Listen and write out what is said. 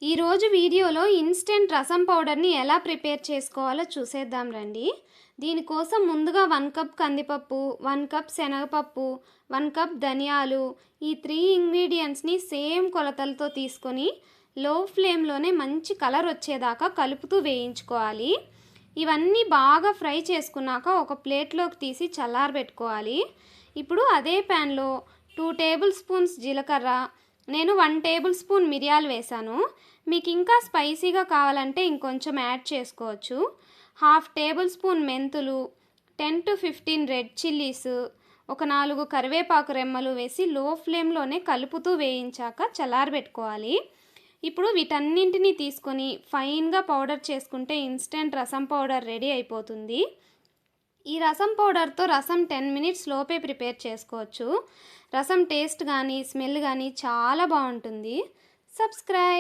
ఈరోజు వీడియోలో ఇన్స్టెంట్ రసం పౌడర్ని ఎలా ప్రిపేర్ చేసుకోవాలో చూసేద్దాం రండి. దీనికోసం ముందుగా 1 కప్ కందిపప్పు, 1 కప్ శనగపప్పు, 1 కప్ ధనియాలు, ఈ 3 ఇంగ్రీడియంట్స్ని సేమ్ కొలతలతో తీసుకొని లో ఫ్లేమ్లోనే మంచి కలర్ వచ్చేదాకా కలుపుతూ వేయించుకోవాలి. ఇవన్నీ బాగా ఫ్రై చేసుకున్నాక ఒక ప్లేట్లోకి తీసి చల్లారబెట్టుకోవాలి. ఇప్పుడు అదే ప్యాన్లో 2 టేబుల్ స్పూన్స్ జీలకర్ర, నేను 1 టేబుల్ స్పూన్ మిరియాలు వేసాను. మీకు ఇంకా స్పైసీగా కావాలంటే ఇంకొంచెం యాడ్ చేసుకోవచ్చు. 1/2 టేబుల్ స్పూన్ మెంతులు, 10 to 15 రెడ్ చిల్లీస్, ఒక 4 కరివేపాకు రెమ్మలు వేసి లో ఫ్లేమ్లోనే కలుపుతూ వేయించాక చల్లారబెట్టుకోవాలి. ఇప్పుడు వీటన్నింటినీ తీసుకొని ఫైన్గా పౌడర్ చేసుకుంటే ఇన్స్టెంట్ రసం పౌడర్ రెడీ అయిపోతుంది. ఈ రసం పౌడర్తో రసం 10 మినిట్స్ లోపే ప్రిపేర్ చేసుకోవచ్చు. రసం టేస్ట్ కానీ స్మెల్ కానీ చాలా బాగుంటుంది. సబ్స్క్రైబ్.